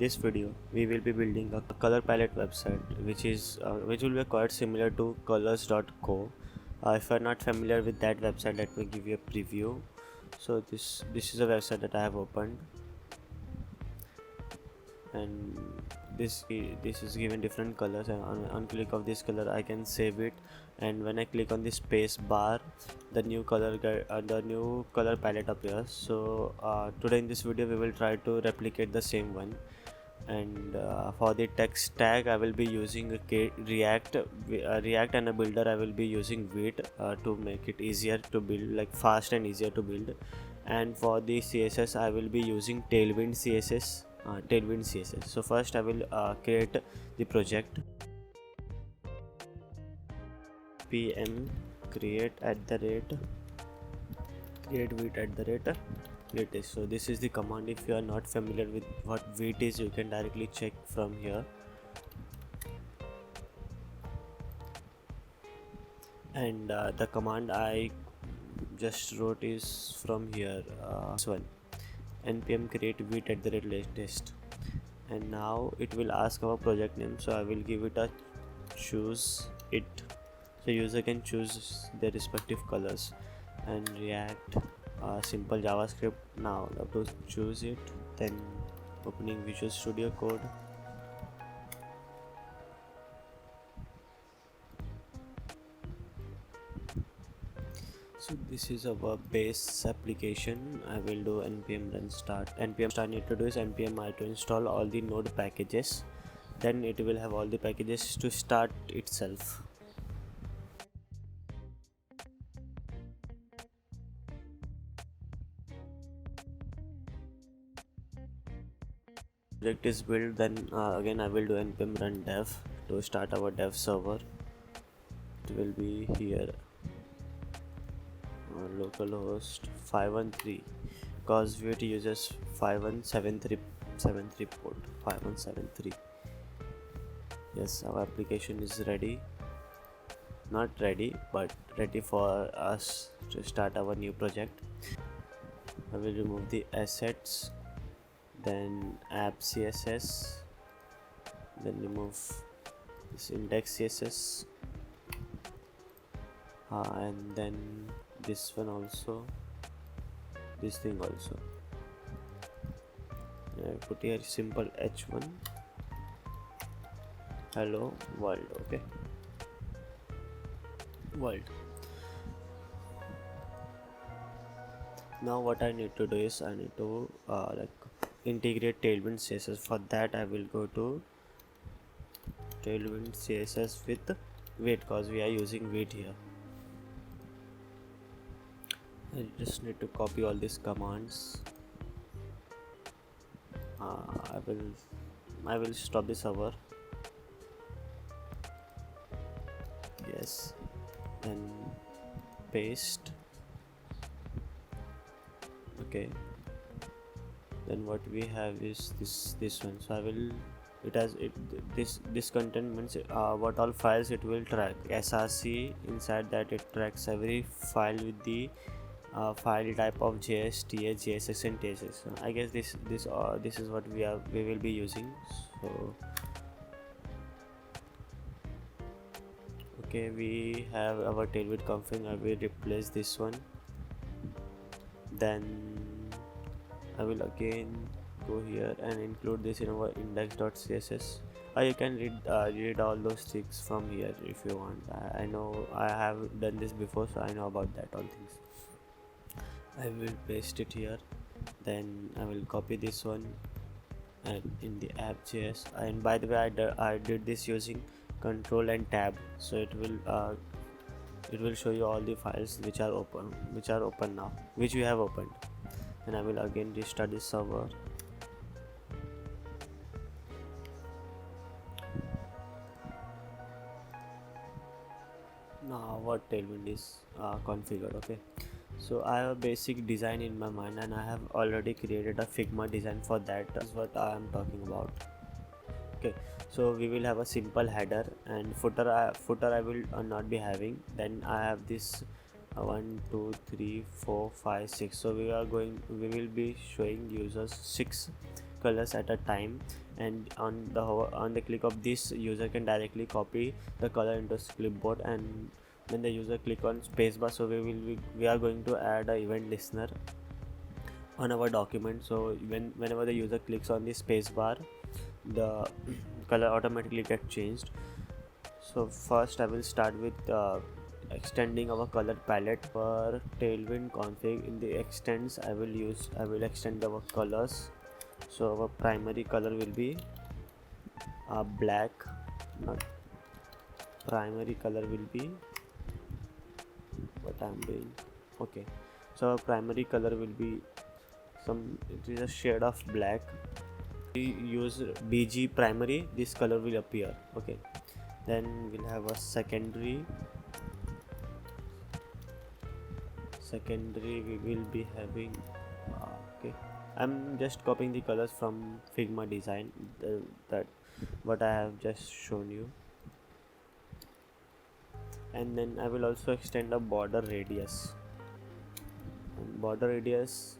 this video we will be building a color palette website which will be quite similar to Coolors.co. If you're not familiar with that website, let me give you a preview. So this is a website that I have opened, and this is given different colors, and on click of this color I can save it, and when I click on the space bar, the new color palette appears. So today in this video we will try to replicate the same one, and for the text tag I will be using React and a builder. I will be using Vite to make it easier to build, like fast and easier to build. And for the CSS I will be using Tailwind CSS. So first I will create the project. pm create Vite latest. So this is the command. If you are not familiar with what Vite is, you can directly check from here. And the command I just wrote is from here, this one, npm create Vite latest. And now it will ask our project name, so I will give it a choose it, so user can choose their respective colors. And React, simple JavaScript. Now I have to choose it, then opening Visual Studio Code. So this is our base application. I will do npm run start. Npm start need to do is npm I to install all the node packages, then it will have all the packages to start itself. Project is built, then again I will do npm run dev to start our dev server. It will be here, localhost 513, because Vite uses 5173 port 5173. Yes, our application is ready, not ready but ready for us to start our new project. I will remove the assets, then app CSS, then remove this index CSS, and then this one also, this thing also. I put here simple h1 hello world. Okay, world. Now what I need to do is I need to integrate Tailwind CSS. For that I will go to Tailwind CSS with Vite, because we are using Vite here. I just need to copy all these commands. I will stop the server. Yes, and paste. Okay, then what we have is this one. So I will, it has it this content means what all files it will track. src, inside that it tracks every file with the file type of JS, TH, JSX and TSX. So I guess this is what we will be using. So okay, we have our Tailwind config. I will replace this one, then I will again go here and include this in our index.css. You can read all those things from here if you want. I know I have done this before, so I know about that all things. I will paste it here, then I will copy this one and in the app.js. And by the way, I did this using Control and Tab, so it will show you all the files which are open now, which we have opened. And I will again restart this server. Now what Tailwind is configured. Okay, so I have a basic design in my mind, and I have already created a Figma design for that. Is what I am talking about. Okay, so we will have a simple header, and footer I will not be having. Then I have this 1 2 3 4 5 6. So we will be showing users 6 colors at a time, and on the click of this, user can directly copy the color into clipboard. And when the user click on spacebar, so we are going to add a event listener on our document. So whenever the user clicks on the spacebar, the color automatically get changed. So first I will start with extending our color palette. For Tailwind config, in the extends I will extend our colors. So our primary color will be black. Not primary color will be what I'm doing. Okay, so our primary color will be it is a shade of black. We use BG primary, this color will appear. Okay, then we'll have a secondary we will be having okay, I'm just copying the colors from Figma design, that what I have just shown you. And then I will also extend a border radius. And border radius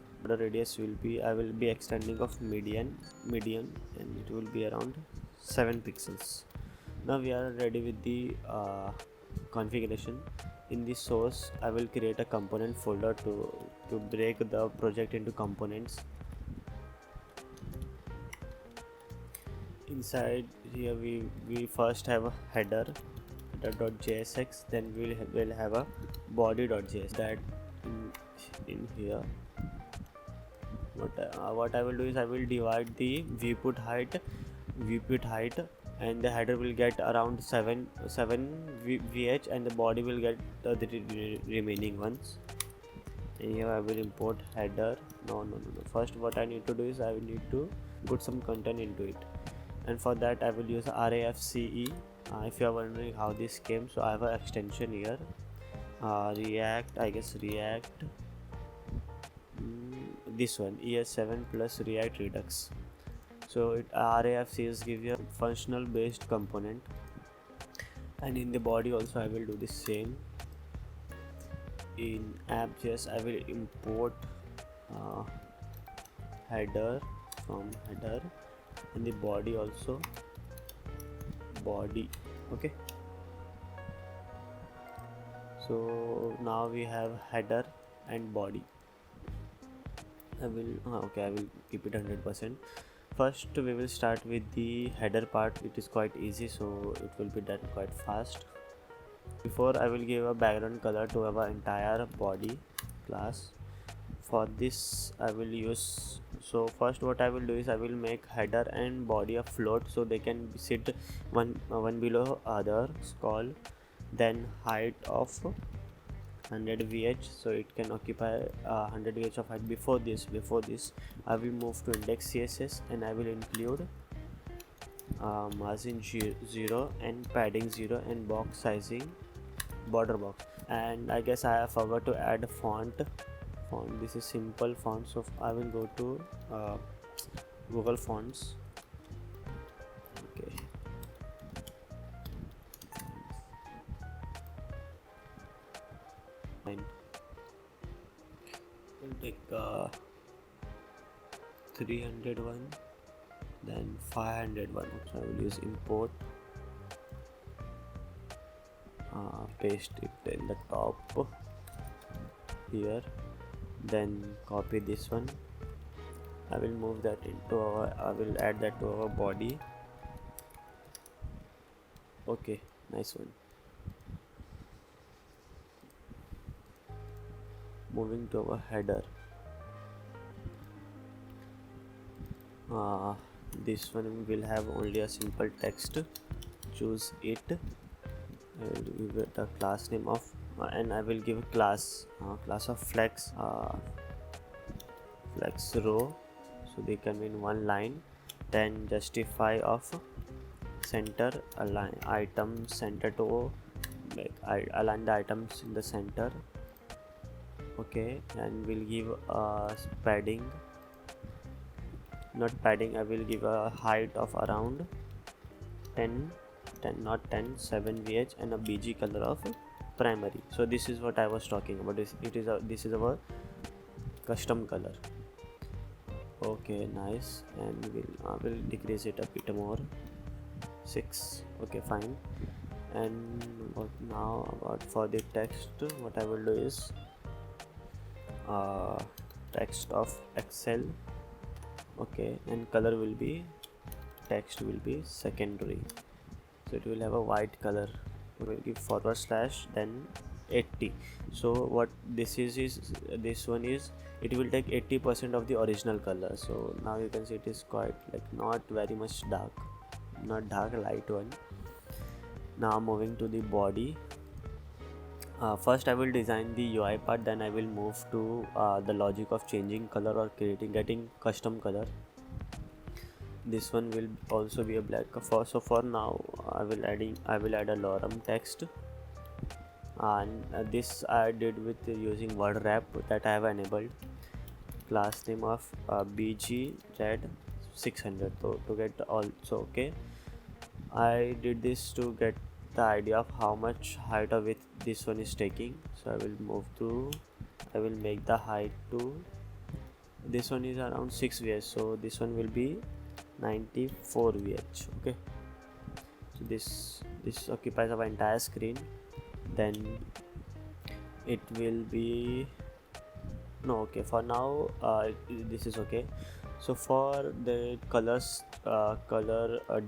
will be, I will be extending of median, and it will be around 7 pixels. Now we are ready with the configuration. In the source, I will create a component folder to break the project into components. Inside here we first have a header.jsx, then we'll have a body.js. That in here what I will do is I will divide the viewport height, and the header will get around 7 vh, and the body will get the remaining ones. And here I will import header. No, first what I need to do is I will need to put some content into it, and for that I will use RAFCE. If you are wondering how this came, so I have an extension here, React, this one, ES7 plus React Redux. So RAFCS give you a functional based component, and in the body also I will do the same. In app.js I will import header from header, and the body also body. Okay, so now we have header and body. I will keep it 100%. First we will start with the header part. It is quite easy, so it will be done quite fast. Before, I will give a background color to our entire body class. For this I will use, so first what I will do is I will make header and body a float, so they can sit one below other, scroll, then height of 100 vh, so it can occupy 100 vh of height. Before this I will move to index CSS, and I will include margin 0 and padding 0 and box sizing border box. And I guess I forgot to add font. This is simple font, so I will go to Google Fonts. Okay, fine. We'll take 301, then 501. So I will use import, paste it in the top here, then copy this one. I will move that into I will add that to our body. Okay, nice one. Moving to our header, this one will have only a simple text. Choose it, and give it a class name of and I will give a class of flex row, so they come in one line. Then justify of center, align item center to align the items in the center. Okay, and we'll give padding, not padding, I will give a height of around 7 vh, and a BG color of primary. So this is what I was talking about. This is our custom color. Okay, nice. And I will decrease it a bit more. 6. Okay, fine. And what now about for the text? What I will do is text of Excel. Okay, and color will be, text will be secondary, so it will have a white color. We will give forward slash then 80. So what this is this one is, it will take 80% of the original color. So now you can see it is quite like not very much dark, not dark, light one. Now moving to the body. First I will design the UI part, then I will move to the logic of changing color or getting custom color. This one will also be a black. So for now I will add a lorem text, and this I did with using word wrap that I have enabled. Class name of bg red 600. So to get also, okay, I did this to get the idea of how much height or width this one is taking. So I will make the height to, this one is around 6 vh, so this one will be 94 vh. Okay, so this occupies our entire screen. Then it will be, no, okay, for now this is okay. So for the colors,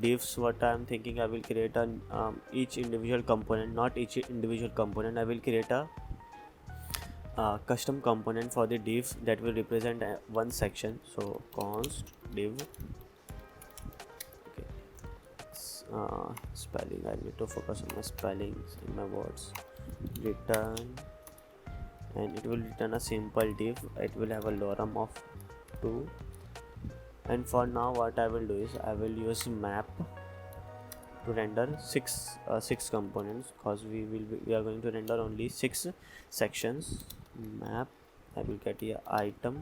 divs, what I am thinking, I will create an each individual component, not each individual component, I will create a custom component for the div that will represent one section. So const div, okay, spelling, I need to focus on my spellings in my words. Return, and it will return a simple div. It will have a lorem of 2. And for now what I will do is I will use map to render six components, because we are going to render only 6 sections. Map, I will get here item,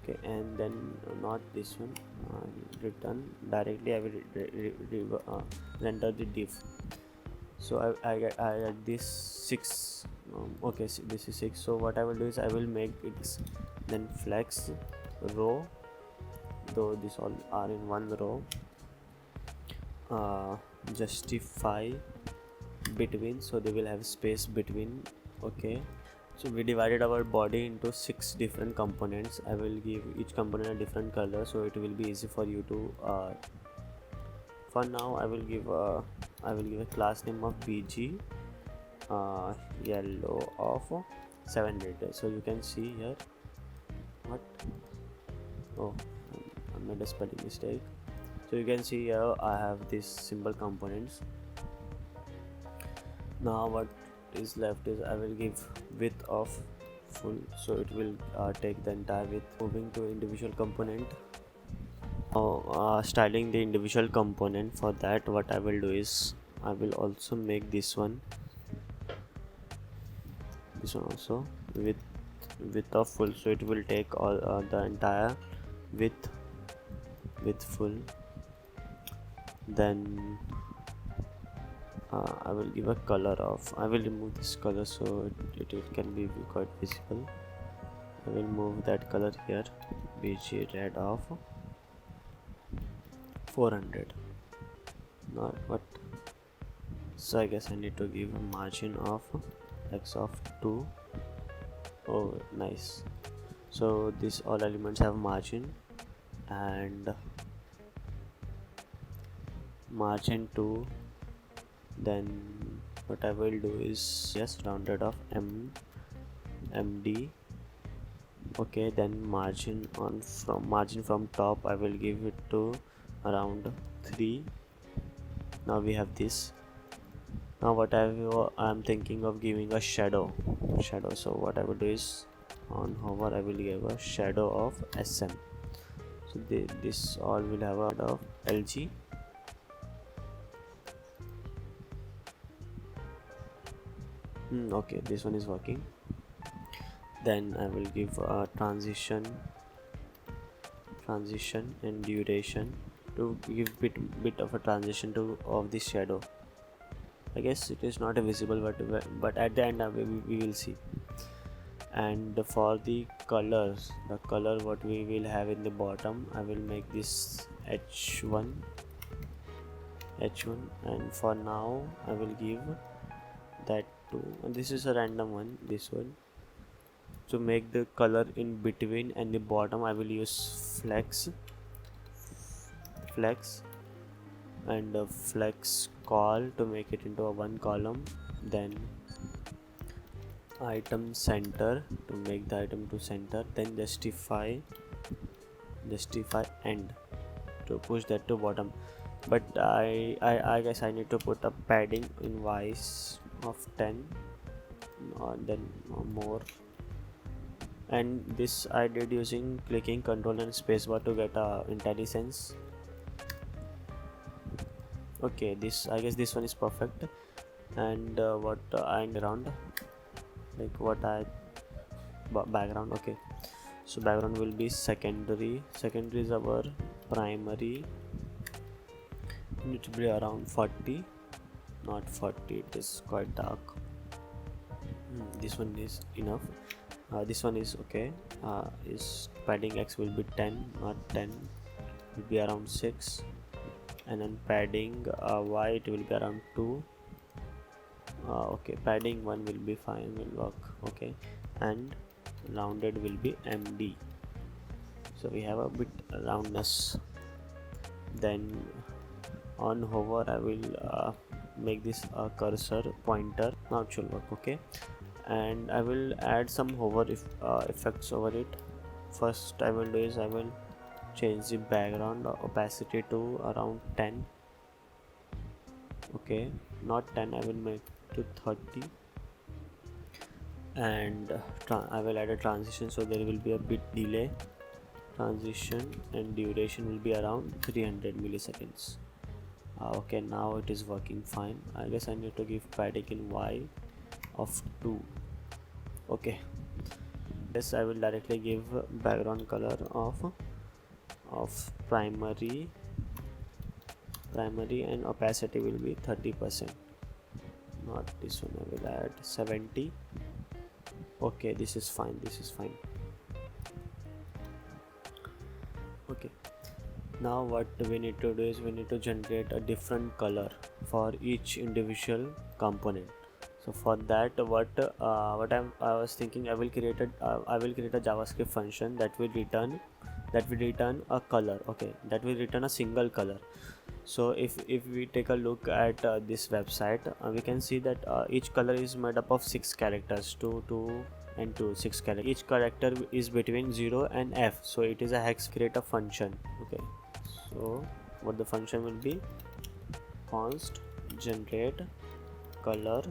okay, and then not this one, return directly I will render the div. So I get this 6, okay, so this is 6. So what I will do is I will make it then flex row, though this all are in one row, justify between, so they will have space between. Okay, so we divided our body into 6 different components. I will give each component a different color, so it will be easy for you to for now I will give a class name of bg yellow of 700. So you can see here, what, oh, I made a spelling mistake. So you can see here I have these simple components. Now what is left is I will give width of full, so it will take the entire width. Moving to individual component. Now styling the individual component, for that what I will do is I will also make this one also width of full, so it will take all the entire width full. Then I will give a color of, I will remove this color so it can be quite visible. I will move that color here, bg red of 400. Not what, so I guess I need to give a margin of x of 2. Oh, nice. So these all elements have margin, and margin 2. Then what I will do is just rounded off md. Okay, then margin from top I will give it to around 3. Now we have this. Now what I am thinking of giving a shadow. So what I will do is on hover I will give a shadow of sm. So this all will have a shadow of lg. Okay, this one is working. Then I will give a transition and duration to give bit of a transition to of this shadow. I guess it is not visible, but at the end we will see. And for the colors, the color what we will have in the bottom, I will make this h1, and for now I will give that to, and this is a random one, this one. To make the color in between and the bottom, I will use flex and flex call to make it into a one column. Then item center to make the item to center. Then justify end to push that to bottom. But I guess I need to put a padding in wise of 10, then more. And this I did using clicking Ctrl and spacebar to get IntelliSense. Okay, this, I guess this one is perfect. And what and around, like what I background. Okay, so background will be secondary is our primary. Need to be around 40, not 40, it is quite dark. This one is enough. This one is okay. Is padding x will be 10, not 10, it will be around 6. And then padding y, it will be around 2. Okay, padding 1 will be fine, will work. Okay, and rounded will be md, so we have a bit roundness. Then on hover, I will make this a cursor pointer. Now it should work. Okay, and I will add some hover effects over it. First I will do is I will change the background opacity to around 10. Okay, not 10, I will make to 30. And I will add a transition, so there will be a bit delay. Transition and duration will be around 300 milliseconds. Okay, now it is working fine. I guess I need to give padding in y of 2. Okay, this I will directly give background color of primary, and opacity will be 30%. Not this one, I will add 70. Okay, this is fine. Okay, now what we need to do is we need to generate a different color for each individual component. So for that, what I was thinking, I will create a JavaScript function that will return a color. Okay, that will return a single color. So if we take a look at this website, we can see that each color is made up of 6 characters, 2 and 2, 6 characters. Each character is between 0 and f, so it is a hex. Create a function. Okay, so what the function will be, const generate color,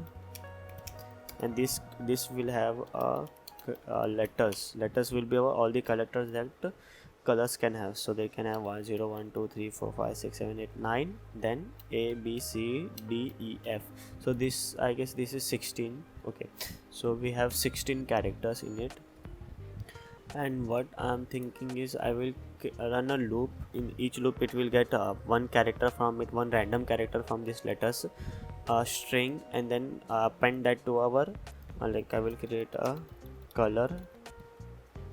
and this will have letters will be all the characters that colors can have. So they can have 1 0 1 2 3 4 5 6 7 8 9, then a b c d e f. So this, I guess this is 16. Okay, so we have 16 characters in it. And what I'm thinking is I will run a loop. In each loop it will get one character from it, one random character from this letters string, and then append that to our like I will create a color,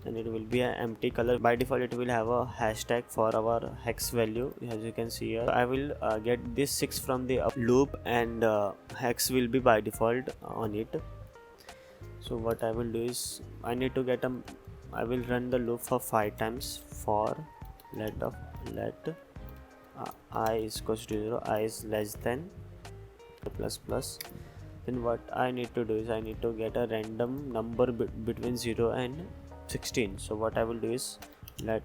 and it will be an empty color. By default it will have a hashtag for our hex value, as you can see here. I will get this 6 from the loop, and hex will be by default on it. So what I will do is I need to get I will run the loop for 5 times for let I is equals to 0, I is less than plus. Then what I need to do is I need to get a random number between 0 and 16. So what I will do is let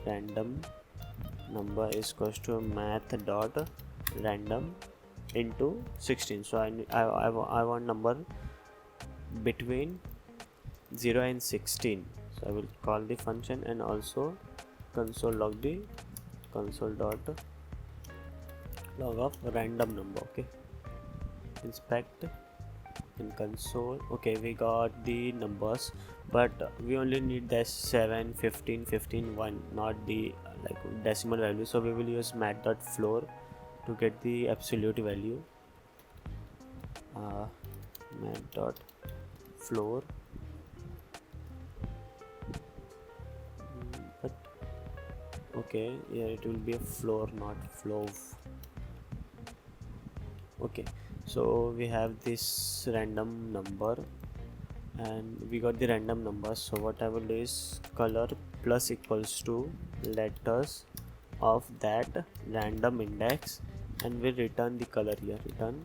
random number is equals to math dot random into 16. So I want number between 0 and 16. So I will call the function, and also console log of random number. Okay, inspect in console. Okay, we got the numbers, but we only need the 7 15 15 1, not the decimal value. So we will use math.floor to get the absolute value. Math.floor Okay, yeah, it will be a floor, not flow. Okay, so we have this random number and we got the random number. So what I will do is color plus equals to letters of that random index, and we'll return the color here. Return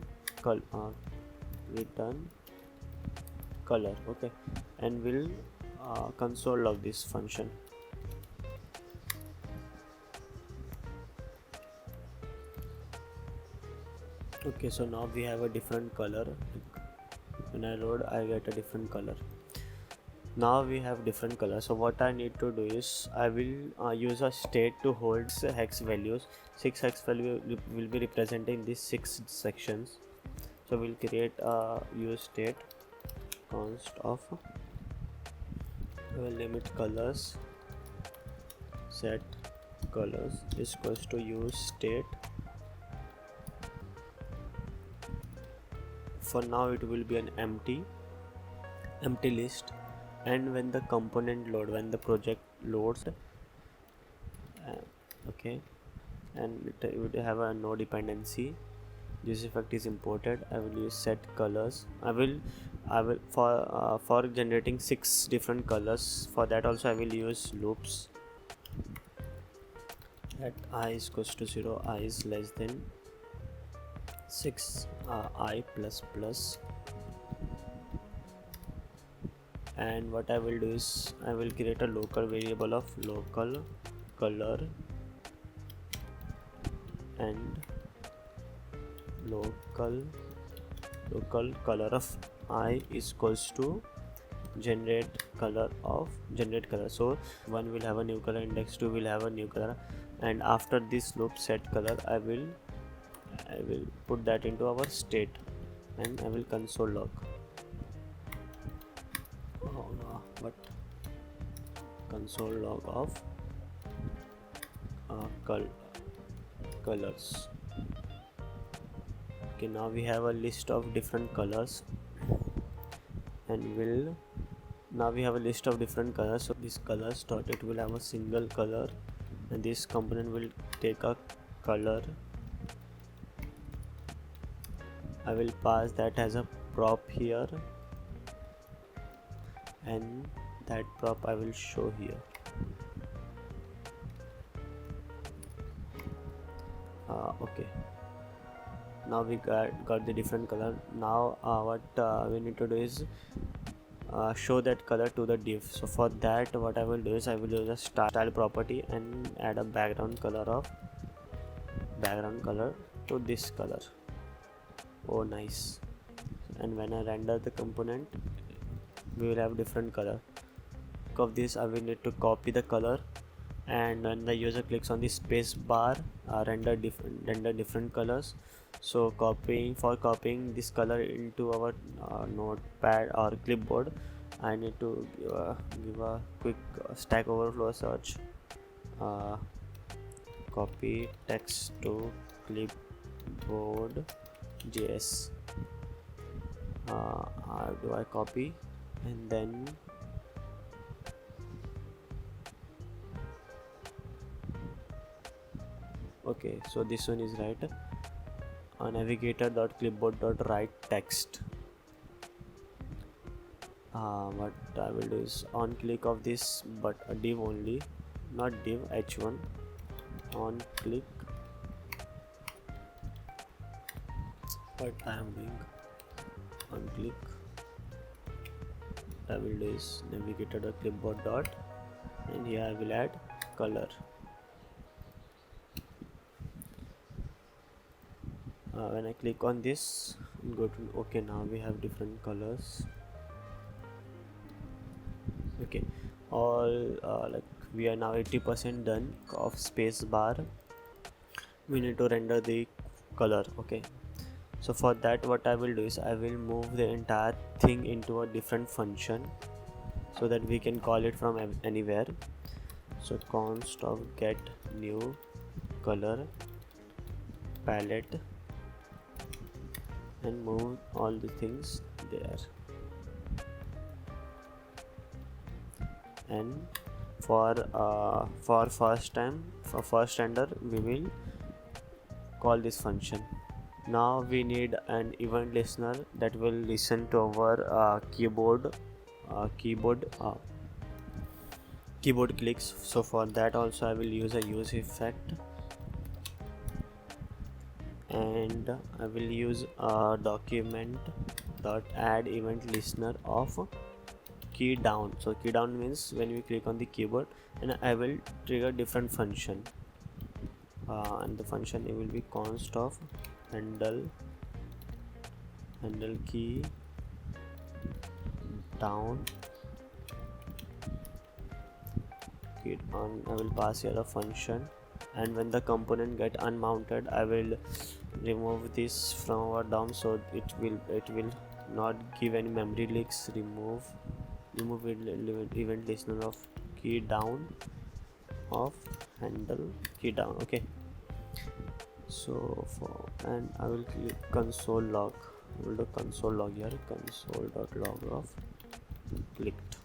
color. Okay, and we'll console log this function. Okay, so now we have a different color. When I load, I get a different color. Now we have different colors. So what I need to do is I will use a state to hold hex values. 6 hex value will be representing these 6 sections. So we'll create a use state const of will limit colors set colors is equals to use state. For now it will be an empty list, and when the component load, when the project loads, okay, and it would have a no dependency, this effect is imported. I will use set colors. I will for generating 6 different colors. For that also I will use loops. At I is equals to 0, I is less than 6, I plus plus. And what I will do is I will create a local variable of local color and local color of I is equals to generate color. So one will have a new color, index 2 will have a new color, and after this loop set color I will put that into our state, and I will console log. But console log of colors. Okay, now we have a list of different colors, and now we have a list of different colors. So this colors dot, it will have a single color, and this component will take a color. I will pass that as a prop here, and that prop I will show here. Okay, now we got the different color. Now what we need to do is show that color to the div. So for that what I will do is I will use a style property and add a background color to this color. Oh nice. And when I render the component, we will have different color. Of this I will need to copy the color, and when the user clicks on the space bar, render different colors. So copying this color into our notepad or clipboard, I need to give a quick Stack Overflow search, copy text to clipboard JS. How do I copy? And then okay, so this one is right. Navigator.clipboard.write text. What I will do is on click of this, but a div only, not div, h1 on click. What I am doing on click, I will do is navigator.clipboard dot, and here I will add color. When I click on this, go to okay, now we have different colors. Okay, all like we are now 80% done of space bar. We need to render the color. Okay, so for that what I will do is I will move the entire thing into a different function so that we can call it from anywhere. So const of get new color palette, and move all the things there. And for for first render we will call this function. Now we need an event listener that will listen to our keyboard clicks. So for that also I will use a use effect, and I will use a document dot add event listener of key down. So key down means when we click on the keyboard, and I will trigger different function, and the function it will be const of handle key down. I will pass here a function, and when the component get unmounted I will remove this from our DOM, so it will not give any memory leaks. Remove event listener of key down of handle key down. Okay, so and I will click console log. We'll do console log here, console.log of clicked.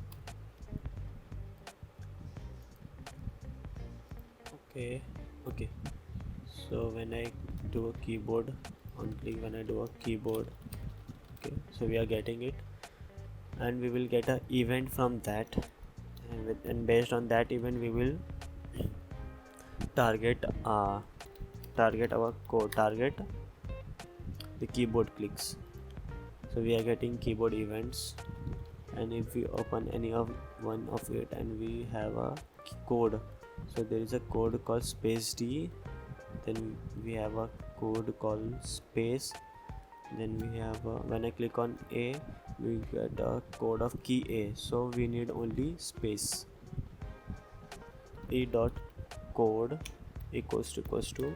Okay, so when I do a keyboard on click, when I do a keyboard, okay, so we are getting it, and we will get an event from that, and based on that event we will target our code, target the keyboard clicks. So we are getting keyboard events, and if we open any of one of it and we have a code, so there is a code called space D, then we have a code called space, then we have when I click on A we get a code of key A, so we need only space. A dot code equals to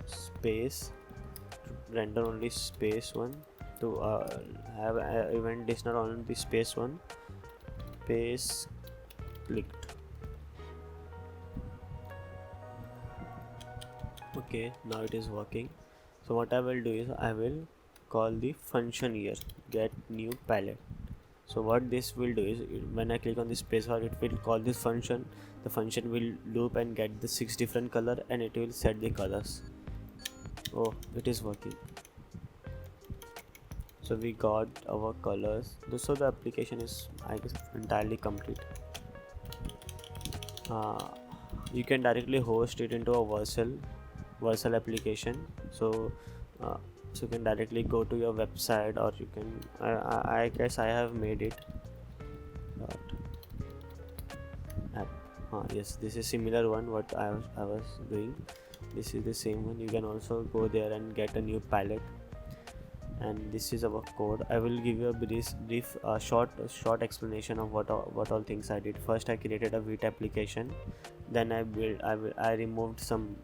space, render only space one, to have event listener on the space one, space clicked. Okay, now it is working. So what I will do is I will call the function here, get new palette. So what this will do is when I click on the spacebar, it will call this function. The function will loop and get the 6 different color, and it will set the colors. Oh, it is working. So we got our colors. So the application is, I guess, entirely complete. You can directly host it into a Vercel application. So you can directly go to your website, or you can I guess I have made it app. Yes, this is similar one what I was doing. This is the same one. You can also go there and get a new palette, and this is our code. I will give you a brief short explanation of what all things I did. First I created a Vite application, then I removed some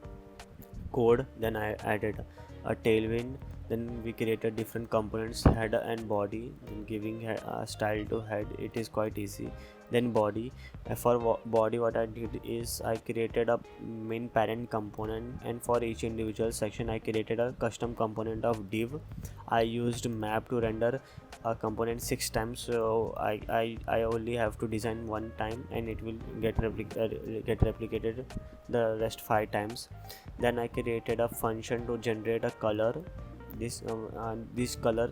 code, then I added a Tailwind, then we created different components, head and body, then giving a style to head, it is quite easy. Then body, for body what I did is I created a main parent component, and for each individual section I created a custom component of div. I used map to render a component 6 times, so I only have to design one time, and it will get replicated the rest 5 times. Then I created a function to generate a color. This color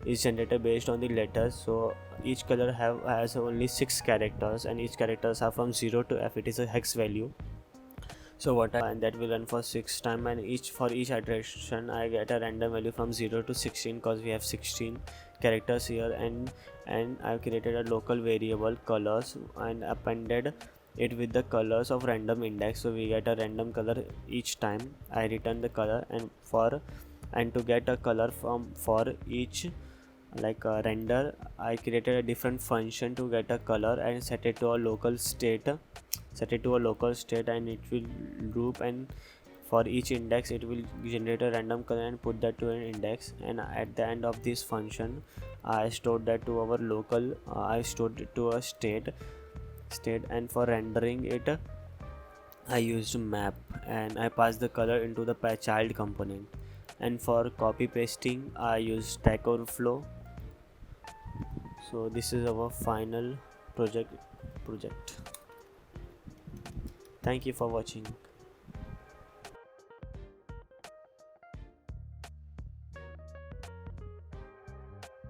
is generated based on the letters, so each color has only 6 characters, and each characters are from 0 to F. It is a hex value. So and that will run for 6 times, and for each iteration I get a random value from 0 to 16, because we have 16 characters here. And I've created a local variable colors and appended it with the colors of random index, so we get a random color each time I return the color. And to get a color for each render, I created a different function to get a color and set it to a local state, and it will loop, and for each index it will generate a random color and put that to an index. And at the end of this function I stored that to our local, I stored it to a state. And for rendering it I used map, and I passed the color into the child component. And for copy pasting I used Stack Overflow. So this is our final project. Thank you for watching.